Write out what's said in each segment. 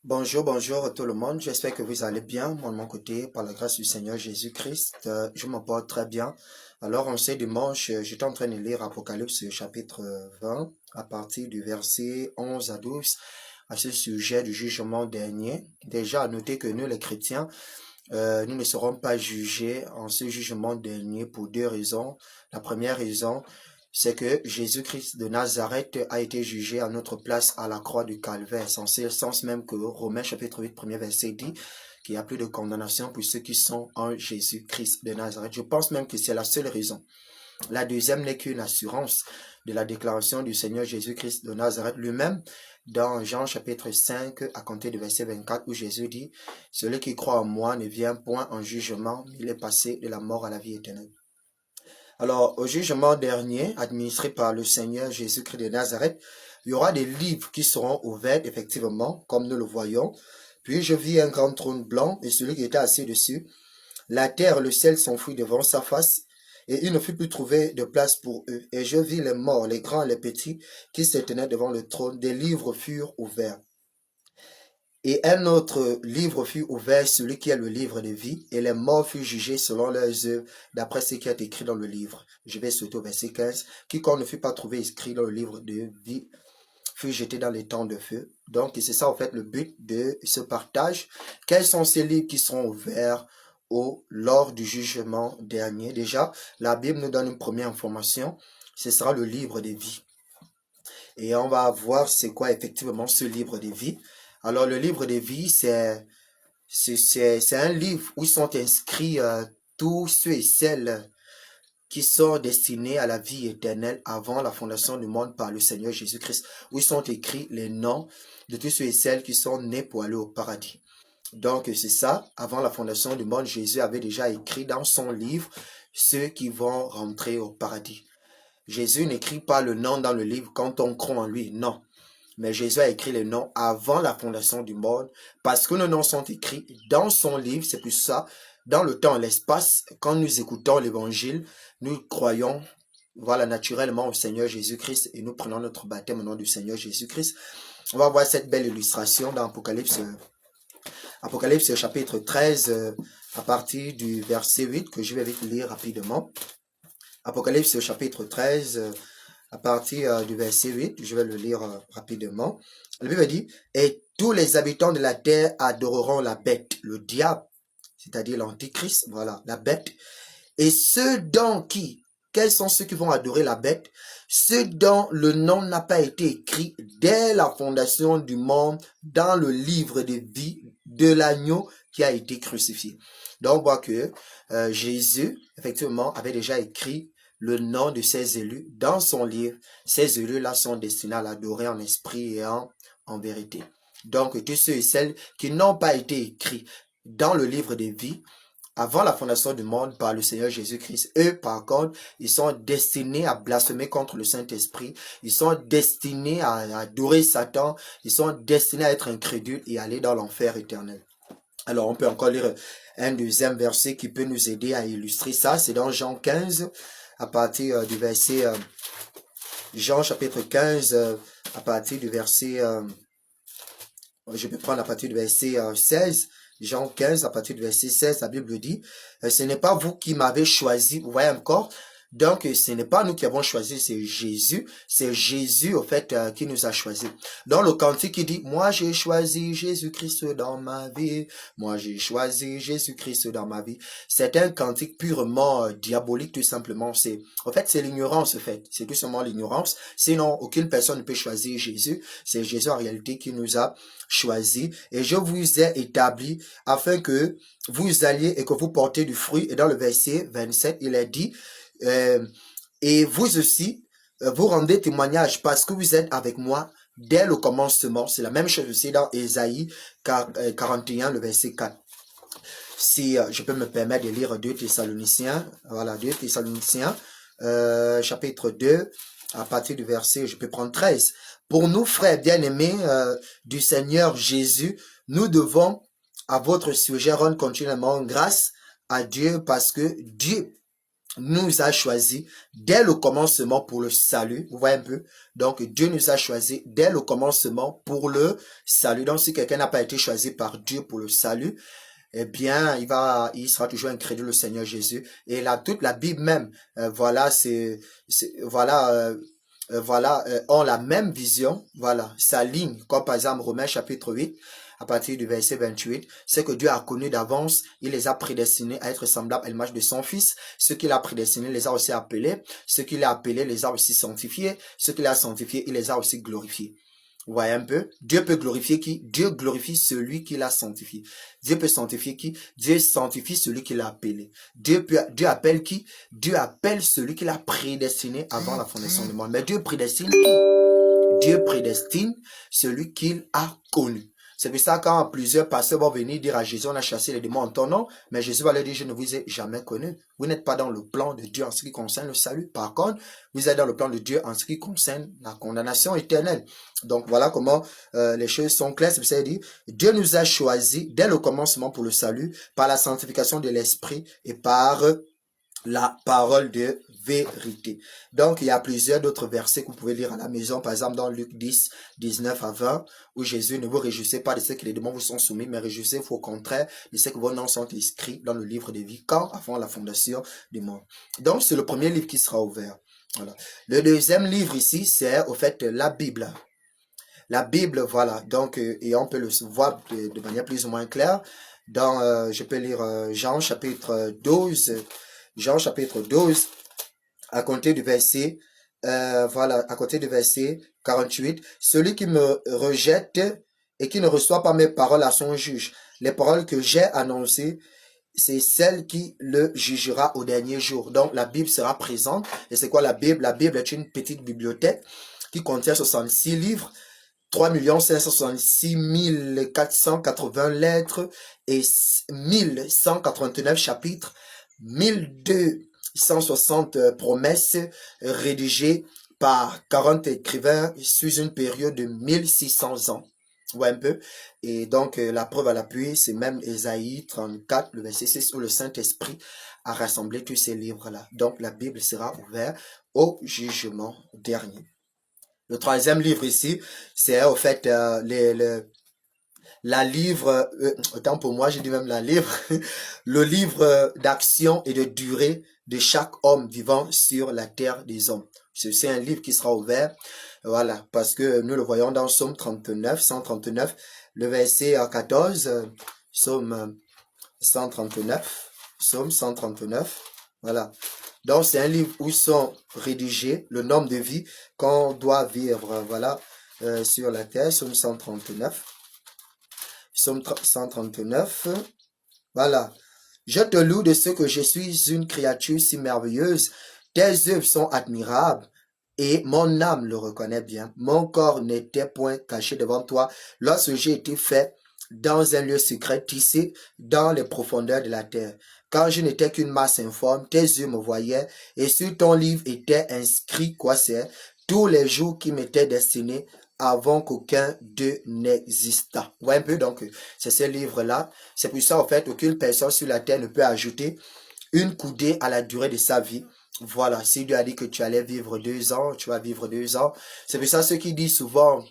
Bonjour, bonjour tout le monde. J'espère que vous allez bien. Moi, de mon côté, par la grâce du Seigneur Jésus-Christ, je m'en porte très bien. Alors, en ce dimanche, j'étais en train de lire Apocalypse chapitre 20 à partir du verset 11 à 12 à ce sujet du jugement dernier. Déjà, à noter que nous, les chrétiens, nous ne serons pas jugés en ce jugement dernier pour deux raisons. La première raison, c'est que Jésus-Christ de Nazareth a été jugé à notre place à la croix du Calvaire. C'est en ce sens même que Romains chapitre 8, premier verset dit qu'il n'y a plus de condamnation pour ceux qui sont en Jésus-Christ de Nazareth. Je pense même que c'est la seule raison. La deuxième n'est qu'une assurance de la déclaration du Seigneur Jésus-Christ de Nazareth lui-même dans Jean chapitre 5 à compter du verset 24 où Jésus dit « Celui qui croit en moi ne vient point en jugement, mais il est passé de la mort à la vie éternelle. » Alors, au jugement dernier, administré par le Seigneur Jésus-Christ de Nazareth, il y aura des livres qui seront ouverts, effectivement, comme nous le voyons. Puis je vis un grand trône blanc et celui qui était assis dessus. La terre et le ciel s'enfuient devant sa face, et il ne fut plus trouvé de place pour eux. Et je vis les morts, les grands et les petits, qui se tenaient devant le trône. Des livres furent ouverts. Et un autre livre fut ouvert, celui qui est le livre de vie, et les morts furent jugés selon leurs œuvres, d'après ce qui est écrit dans le livre. Je vais sauter au verset 15. Quiconque ne fut pas trouvé écrit dans le livre de vie fut jeté dans les temps de feu. Donc, c'est ça en fait le but de ce partage. Quels sont ces livres qui seront ouverts lors du jugement dernier? Déjà, la Bible nous donne une première information. Ce sera le livre de vie. Et on va voir c'est quoi effectivement ce livre de vie. Alors, le livre de vie, c'est un livre où sont inscrits tous ceux et celles qui sont destinés à la vie éternelle avant la fondation du monde par le Seigneur Jésus-Christ, où sont écrits les noms de tous ceux et celles qui sont nés pour aller au paradis. Donc, c'est ça, avant la fondation du monde, Jésus avait déjà écrit dans son livre ceux qui vont rentrer au paradis. Jésus n'écrit pas le nom dans le livre quand on croit en lui, non. Mais Jésus a écrit les noms avant la fondation du monde, parce que nos noms sont écrits dans son livre. C'est pour ça, dans le temps et l'espace, quand nous écoutons l'évangile, nous croyons, voilà, naturellement au Seigneur Jésus-Christ et nous prenons notre baptême au nom du Seigneur Jésus-Christ. On va voir cette belle illustration dans Apocalypse chapitre 13, à partir du verset 8, que je vais vite lire rapidement. Apocalypse chapitre 13, à partir du verset 8, je vais le lire rapidement. La Bible dit, et tous les habitants de la terre adoreront la bête, le diable, c'est-à-dire l'antichrist, voilà, la bête. Et ceux dont quels sont ceux qui vont adorer la bête? Ceux dont le nom n'a pas été écrit dès la fondation du monde dans le livre de vie de l'agneau qui a été crucifié. Donc on voit que Jésus, effectivement, avait déjà écrit le nom de ses élus dans son livre. Ces élus-là sont destinés à l'adorer en esprit et en vérité. Donc, tous ceux et celles qui n'ont pas été écrits dans le livre de vie, avant la fondation du monde par le Seigneur Jésus-Christ, eux, par contre, ils sont destinés à blasphémer contre le Saint-Esprit. Ils sont destinés à adorer Satan. Ils sont destinés à être incrédules et aller dans l'enfer éternel. Alors, on peut encore lire un deuxième verset qui peut nous aider à illustrer ça. C'est dans Jean 15, à partir du verset... Jean chapitre 15, à partir du verset... je peux prendre à partir du verset 16. Jean 15, à partir du verset 16, la Bible dit, ce n'est pas vous qui m'avez choisi, vous voyez encore, donc ce n'est pas nous qui avons choisi, c'est Jésus au fait qui nous a choisi. Dans le cantique il dit, moi j'ai choisi Jésus-Christ dans ma vie, moi j'ai choisi Jésus-Christ dans ma vie. C'est un cantique purement diabolique tout simplement, c'est l'ignorance en fait, c'est tout simplement l'ignorance, sinon aucune personne ne peut choisir Jésus, c'est Jésus en réalité qui nous a choisi et je vous ai établi afin que vous alliez et que vous portez du fruit. Et dans le verset 27, il est dit, et vous aussi, vous rendez témoignage parce que vous êtes avec moi dès le commencement. C'est la même chose aussi dans Ésaïe 41, le verset 4. Si je peux me permettre de lire 2 Thessaloniciens, voilà, 2 Thessaloniciens, chapitre 2, à partir du verset, je peux prendre 13. Pour nous, frères bien-aimés du Seigneur Jésus, nous devons à votre sujet rendre continuellement grâce à Dieu parce que Dieu nous a choisi dès le commencement pour le salut. Vous voyez un peu? Donc, Dieu nous a choisi dès le commencement pour le salut. Donc, si quelqu'un n'a pas été choisi par Dieu pour le salut, eh bien, il sera toujours incrédule, le Seigneur Jésus. Et là, toute la Bible même, voilà, ont la même vision, voilà, s'aligne, comme par exemple Romains chapitre 8, à partir du verset 28, c'est que Dieu a connu d'avance, il les a prédestinés à être semblables à l'image de son Fils. Ceux qu'il a prédestinés les a aussi appelés, ceux qu'il a appelés les a aussi sanctifiés, ceux qu'il a sanctifiés, il les a aussi glorifiés. Vous voyez un peu? Dieu peut glorifier qui? Dieu glorifie celui qu'il a sanctifié. Dieu peut sanctifier qui? Dieu sanctifie celui qu'il a appelé. Dieu appelle qui? Dieu appelle celui qu'il a prédestiné avant la fondation du monde. Mais Dieu prédestine qui? Dieu prédestine celui qu'il a connu. C'est pour ça quand plusieurs pasteurs vont venir dire à Jésus, on a chassé les démons en ton nom, mais Jésus va leur dire, je ne vous ai jamais connu. Vous n'êtes pas dans le plan de Dieu en ce qui concerne le salut. Par contre, vous êtes dans le plan de Dieu en ce qui concerne la condamnation éternelle. Donc voilà comment les choses sont claires. C'est pour ça qu'il dit, Dieu nous a choisis dès le commencement pour le salut, par la sanctification de l'esprit et par la parole de vérité. Donc, il y a plusieurs d'autres versets que vous pouvez lire à la maison, par exemple dans Luc 10, 19 à 20, où Jésus ne vous réjouissez pas de ce que les démons vous sont soumis, mais réjouissez-vous au contraire de ce que vos noms sont inscrits dans le livre de vie, quand avant la fondation du monde. Donc, c'est le premier livre qui sera ouvert. Voilà. Le deuxième livre ici, c'est au fait la Bible. La Bible, voilà. Donc, et on peut le voir de manière plus ou moins claire. Dans, je peux lire Jean chapitre 12, Jean chapitre 12, à compter du verset, à compter du verset 48. Celui qui me rejette et qui ne reçoit pas mes paroles à son juge. Les paroles que j'ai annoncées, c'est celle qui le jugera au dernier jour. Donc, la Bible sera présente. Et c'est quoi la Bible? La Bible est une petite bibliothèque qui contient 66 livres, 3 566 480 lettres et 1189 chapitres, 1260 promesses rédigées par 40 écrivains sur une période de 1600 ans. Ouais, un peu. Et donc, la preuve à l'appui, c'est même Ésaïe 34, le verset 6, où le Saint-Esprit a rassemblé tous ces livres-là. Donc, la Bible sera ouverte au jugement dernier. Le troisième livre ici, c'est au fait la livre, autant pour moi, j'ai dit même la livre, le livre d'action et de durée de chaque homme vivant sur la terre des hommes. C'est un livre qui sera ouvert, voilà, parce que nous le voyons dans Psaume 39, 139, le verset 14, Psaume 139, Psaume 139, voilà. Donc, c'est un livre où sont rédigés le nombre de vies qu'on doit vivre, voilà, sur la terre, Psaume 139. Psaume 139, voilà. Je te loue de ce que je suis une créature si merveilleuse. Tes œuvres sont admirables et mon âme le reconnaît bien. Mon corps n'était point caché devant toi lorsque j'ai été fait dans un lieu secret, tissé dans les profondeurs de la terre. Quand je n'étais qu'une masse informe, tes yeux me voyaient et sur ton livre était inscrit quoi c'est tous les jours qui m'étaient destinés avant qu'aucun d'eux n'existât. Vous voyez un peu, donc, c'est ce livre-là. C'est pour ça, en fait, aucune personne sur la terre ne peut ajouter une coudée à la durée de sa vie. Voilà, si Dieu a dit que tu allais vivre 2 ans, tu vas vivre 2 ans. C'est pour ça ceux qui disent souvent,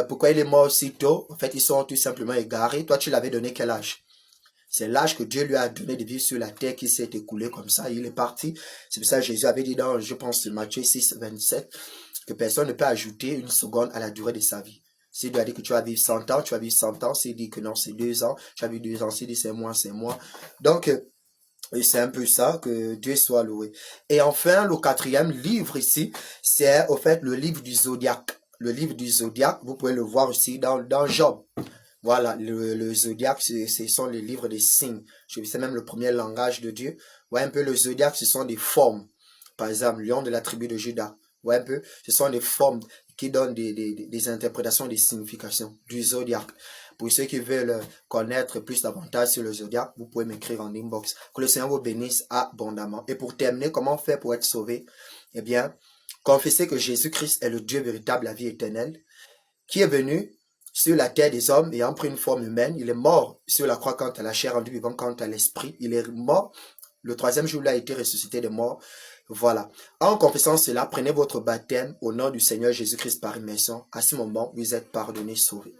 pourquoi il est mort si tôt, en fait, ils sont tout simplement égarés. Toi, tu l'avais donné quel âge? C'est l'âge que Dieu lui a donné de vivre sur la terre qui s'est écoulé comme ça. Il est parti. C'est pour ça que Jésus avait dit dans, je pense, Matthieu 6, 27, que personne ne peut ajouter une seconde à la durée de sa vie. S'il lui a dit que tu vas vivre 100 ans, tu vas vivre 100 ans. S'il dit que non, c'est 2 ans, tu vas vivre 2 ans. S'il dit c'est moi, c'est moi. Donc, c'est un peu ça, que Dieu soit loué. Et enfin, le quatrième livre ici, c'est au fait le livre du zodiaque. Le livre du zodiaque, vous pouvez le voir aussi dans Job. Voilà, le zodiaque, ce sont les livres des signes. C'est même le premier langage de Dieu. Ouais, un peu le zodiaque, ce sont des formes. Par exemple, lion de la tribu de Juda. Ouais, un peu, ce sont des formes qui donnent des interprétations, des significations du zodiaque. Pour ceux qui veulent connaître plus davantage sur le zodiaque, vous pouvez m'écrire en inbox. Que le Seigneur vous bénisse abondamment. Et pour terminer, comment faire pour être sauvé? Eh bien, confessez que Jésus-Christ est le Dieu véritable, la vie éternelle, qui est venu sur la terre des hommes ayant pris une forme humaine. Il est mort sur la croix quant à la chair, rendu vivant quant à l'esprit. Il est mort Le troisième jour, il a été ressuscité des morts. Voilà. En confessant cela, prenez votre baptême au nom du Seigneur Jésus-Christ par immersion. À ce moment, vous êtes pardonnés, sauvés.